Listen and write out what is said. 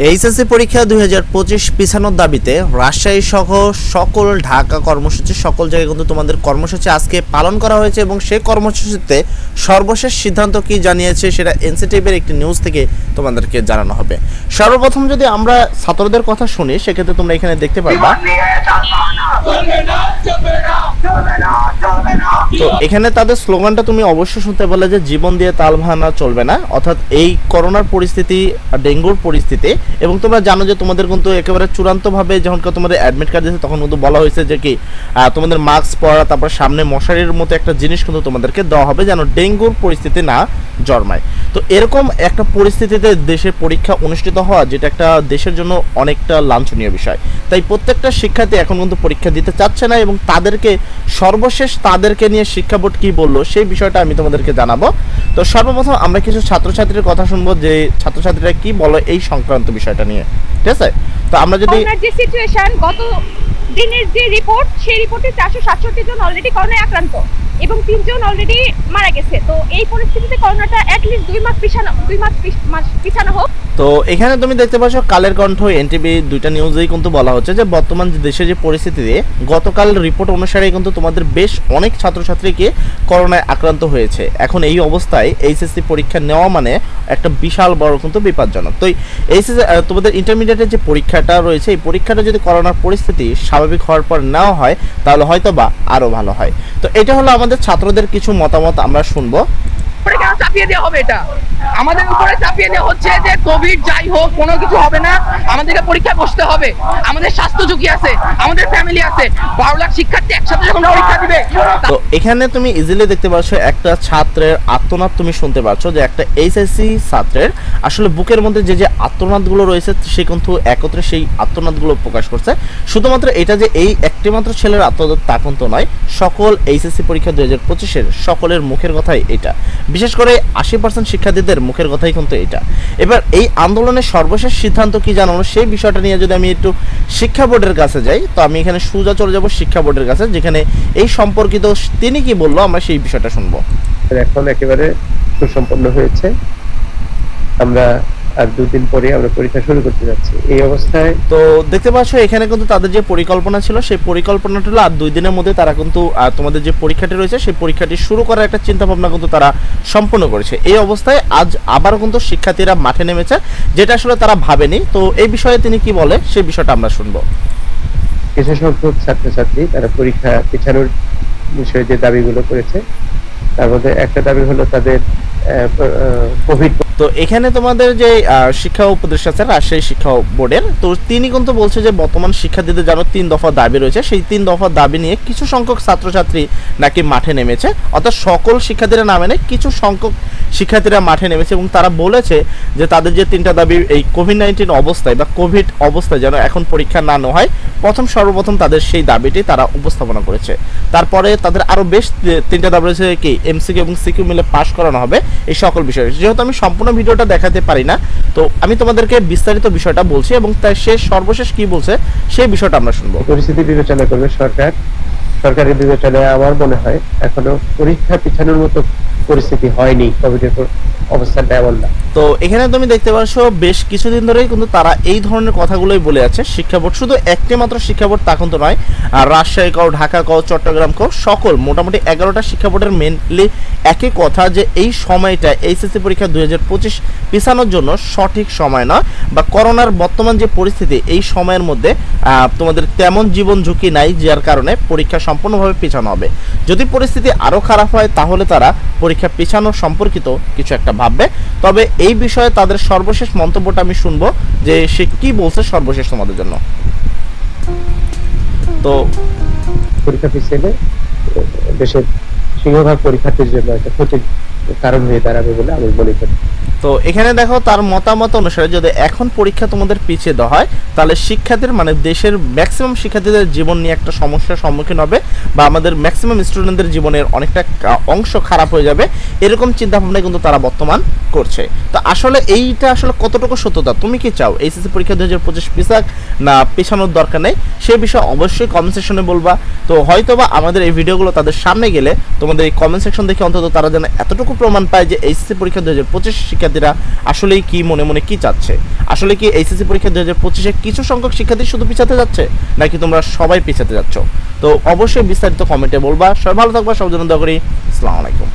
HSC পরীক্ষা 2025 পিছানোর দাবিতে রাজশাহী সহ সকল ঢাকা কর্মসূচি সকল জায়গায় কিন্তু তোমাদের কর্মসূচি আজকে পালন করা হয়েছে এবং সেই কর্মসূচিতে সর্বশেষ সিদ্ধান্ত কি জানিয়েছে সেটা এনসিটিভির একটি নিউজ থেকে তোমাদেরকে জানানো হবে। সর্বপ্রথম যদি আমরা ছাত্রদের কথা শুনি সেক্ষেত্রে তোমরা এখানে দেখতে পারবা, তো এখানে তাদের স্লোগানটা তুমি অবশ্যই শুনতে পারলে যে জীবন দিয়ে তাল ভাঙা চলবে না, অর্থাৎ এই করোনার পরিস্থিতি, ডেঙ্গুর পরিস্থিতি, এবং তোমরা জানো যে তোমাদের কিন্তু একেবারে চূড়ান্তভাবে যখন তোমাদের অ্যাডমিট কার্ড দিয়েছে তখন কিন্তু বলা হয়েছে যে কি তোমাদের মাস্ক পরা, তারপর সামনে মশারির মতো একটা জিনিস কিন্তু তোমাদেরকে দেওয়া হবে যেন ডেঙ্গুর পরিস্থিতি না জন্মায়। তো এরকম একটা পরিস্থিতিতে দেশের পরীক্ষা অনুষ্ঠিত হওয়া যেটা একটা দেশের জন্য অনেকটা লাঞ্ছনীয় বিষয়, তাই প্রত্যেকটা শিক্ষার্থী এখন কিন্তু পরীক্ষা দিতে চাচ্ছে না এবং তাদেরকে সর্বশেষ তাদেরকে নিয়ে শিক্ষা বোর্ড কি বললো সেই বিষয়টা আমি তোমাদেরকে জানাবো। তো সর্বপ্রথম আমরা কিছু ছাত্রছাত্রীর কথা শুনবো যে ছাত্রছাত্রীরা কি বলো এই সংক্রান্ত বিষয়টা নিয়ে, ঠিক আছে? তো আমরা যদি যে সিচুয়েশন, গত দিনের যে রিপোর্ট, সেই রিপোর্টে 467 জন অলরেডি করোনায় আক্রান্ত এবং 3 জন অলরেডি মারা গেছে। তো এই পরিস্থিতিতে করোনাটা অ্যাটলিস্ট 2 মাস পিছানো হোক। তো এখানে তুমি দেখতে পাচ্ছ কালের কণ্ঠ, এনটিভি দুইটা নিউজেই কিন্তু বলা হচ্ছে যে বর্তমান দেশে যে পরিস্থিতিতে গতকাল রিপোর্ট অনুসারে কিন্তু তোমাদের বেশ অনেক ছাত্রছাত্রীকে করোনায় আক্রান্ত হয়েছে। এখন এই অবস্থায় এইচএসসি পরীক্ষা নেওয়া মানে একটা বিশাল বড় কিন্তু বিপজ্জনক। তো এইচএসসি তোমাদের ইন্টারমিডিয়েটের যে পরীক্ষাটা রয়েছে এই পরীক্ষাটা যদি করোনার পরিস্থিতি স্বাভাবিক হওয়ার পর নেওয়া হয় তাহলে হয়তো বা আরও ভালো হয়। তো এটা হলো আমাদের ছাত্রদের কিছু মতামত, আমরা শুনবো। কেন চাপিয়ে দেওয়া হবে? এটা আমাদের উপরে চাপিয়ে দেওয়া হচ্ছে যে কোভিড যাই হোক কোনো কিছু হবে না, আমাদেরকে পরীক্ষায় বসতে হবে, আমাদের স্বাস্থ্য ঝুঁকি আছে, আমাদের ফ্যামিলি আছে, 12 লাখ শিক্ষার্থী একসাথে যখন পরীক্ষা দিবে। তো এখানে তুমি ইজিলি দেখতে পাচ্ছ একটা ছাত্রের আত্মনাদ তুমি শুনতে পাচ্ছ যে একটা এইচএসসি ছাত্রের আসলে বুকের মধ্যে যে আত্মনাদগুলো রয়েছে সে কিন্তু একত্রে সেই আত্মনাদগুলো প্রকাশ করছে। শুধুমাত্র এটা যে এই একটি মাত্র ছেলের আত্মনাদ তা কিন্তু নয়, সকল এইচএসসি পরীক্ষা 2025-এর সকলের মুখের কথাই এটা, বিশেষ করে 80% শিক্ষার্থীদের মুখের কথাই কিন্তু এটা। এবার এই আন্দোলনের সর্বশেষ সিদ্ধান্ত কি জানানো সেই বিষয়টা নিয়ে যদি আমি একটু শিক্ষা বোর্ডের কাছে যাই, তো আমি এখানে সোজা চলে যাব শিক্ষা বোর্ডের কাছে, যেখানে এই সম্পর্কিত তিনি কি বললো আমরা সেই বিষয়টা শুনবো। এখন একেবারে সুসম্পন্ন হয়েছে, আমরা আর 2 দিন পরে আমরা পরীক্ষা শুরু করতে যাচ্ছি। এই অবস্থায় তো দেখতে পাচ্ছ এখানে কিন্তু তাদের যে পরিকল্পনা ছিল সেই পরিকল্পনাটা হলো আর 2 দিনের মধ্যে তারা কিন্তু তোমাদের যে পরীক্ষাটি রয়েছে সেই পরীক্ষাটি শুরু করার একটা চিন্তা ভাবনা কিন্তু তারা সম্পন্ন করেছে। এই অবস্থায় আজ আবার কিন্তু শিক্ষার্থীরা মাঠে নেমেছে, যেটা আসলে তারা ভাবেনি। তো এই বিষয়ে তিনি কি বলে সেই বিষয়টা আমরা শুনবো। কিছু সংখ্যক ছাত্রছাত্রী তারা পরীক্ষা পিছানোর বিষয়ে যে দাবিগুলো করেছে তার মধ্যে একটা দাবি হলো তাদের কোভিড। তো এখানে তোমাদের যে শিক্ষা উপদেষ্টা আছে রাজশাহী শিক্ষা বোর্ডের, তো তিনি কিন্তু বলছে যে বর্তমান শিক্ষার্থীদের যেন 3 দফা দাবি রয়েছে, সেই 3 দফা দাবি নিয়ে কিছু সংখ্যক ছাত্রছাত্রী নাকি মাঠে নেমেছে, অর্থাৎ সকল শিক্ষার্থীরা নামে নেই, কিছু সংখ্যক শিক্ষার্থীরা মাঠে নেমেছে এবং তারা বলেছে যে তাদের যে 3টা দাবি এই কোভিড-19 অবস্থায় বা কোভিড অবস্থায় যেন এখন পরীক্ষা না নেওয়া হয়, সর্বপ্রথম তাদের সেই দাবিটি তারা উপস্থাপনা করেছে। তারপরে তাদের আরও বেশ 3টা দাবি রয়েছে কি এমসিকিউ এবং সিকিউ মিলে পাস করানো হবে এই সকল বিষয়। যেহেতু আমি সম্পূর্ণ ভিডিওটা দেখাতে পারি না, তো আমি তোমাদেরকে বিস্তারিত বিষয়টা বলছি এবং তার সর্বশেষ কি বলছে সেই বিষয়টা আমরা শুনবো। পরিস্থিতি বিবেচনা করবে সরকার, সরকারের বিবেচনায় আমার মনে হয় এখনো পরীক্ষা পিছানোর মতো পরিস্থিতি হয়নি, কোভিডের অবস্থাটা এমন না। তো এখানে তুমি দেখতে পাচ্ছ বেশ কিছুদিন ধরেই কিন্তু তারা এই ধরনের কথাগুলোই বলে আছে। শিক্ষা বোর্ড শুধু একটি মাত্র শিক্ষা বোর্ড তা কিন্তু নয়, আর রাজশাহী কও, ঢাকা কও, চট্টগ্রাম কও, সকল মোটামুটি 11টা শিক্ষা বোর্ডের মেনলি একই কথা যে এই সময়টা এইচএসসি পরীক্ষা 2025 পিছানোর জন্য সঠিক সময় নয়, বা করোনার বর্তমান যে পরিস্থিতি এই সময়ের মধ্যে তোমাদের তেমন জীবন ঝুঁকি নাই, যার কারণে পরীক্ষা সম্পূর্ণভাবে পিছানো হবে। যদি পরিস্থিতি আরও খারাপ হয় তাহলে তারা পরীক্ষা পিছানো সম্পর্কিত কিছু একটা ভাববে। তবে এই বিষয়ে তাদের সর্বশেষ মন্তব্যটা আমি শুনবো যে সে কি বলছে সর্বশেষ তোমাদের জন্য। তো পরীক্ষা পিছালে দেশের সিংহভাগ পরীক্ষার্থীর জন্য একটা ক্ষতির কারণ হয়ে দাঁড়াবে বলে আমি মনে করি। তো এখানে দেখো তার মতামত অনুসারে যদি এখন পরীক্ষা তোমাদের পিছিয়ে দেওয়া হয় তাহলে শিক্ষার্থীর মানে দেশের ম্যাক্সিমাম শিক্ষার্থীদের জীবন নিয়ে একটা সমস্যার সম্মুখীন হবে, বা আমাদের ম্যাক্সিমাম স্টুডেন্টদের জীবনের অনেকটা অংশ খারাপ হয়ে যাবে, এরকম চিন্তাভাবনা কিন্তু তারা বর্তমান করছে। তো আসলে এইটা আসলে কতটুকু সত্যতা, তুমি কি চাও এইচএসসি পরীক্ষা 2025 পিছাক না পেছানোর দরকার নেই, সেই বিষয়ে অবশ্যই কমেন্ট সেকশনে বলবা। তো হয়তোবা আমাদের এই ভিডিওগুলো তাদের সামনে গেলে তোমাদের তোমাদের এই কমেন্ট সেকশন দেখে অন্তত তারা যেন এতটুকু প্রমাণ পায় যে এইচএসসি পরীক্ষা 2025 শিক্ষার্থীরা আসলেই কি মনে মনে কি চাচ্ছে। আসলে কি এইচএসসি পরীক্ষা 2025-এ কিছু সংখ্যক শিক্ষার্থী শুধু পিছাতে যাচ্ছে, নাকি তোমরা সবাই পিছাতে যাচ্ছ? তো অবশ্যই বিস্তারিত কমেন্টে বলবা। সবাই ভালো থাকবা, সবার জন্য দোয়া করি। আসসালামু আলাইকুম।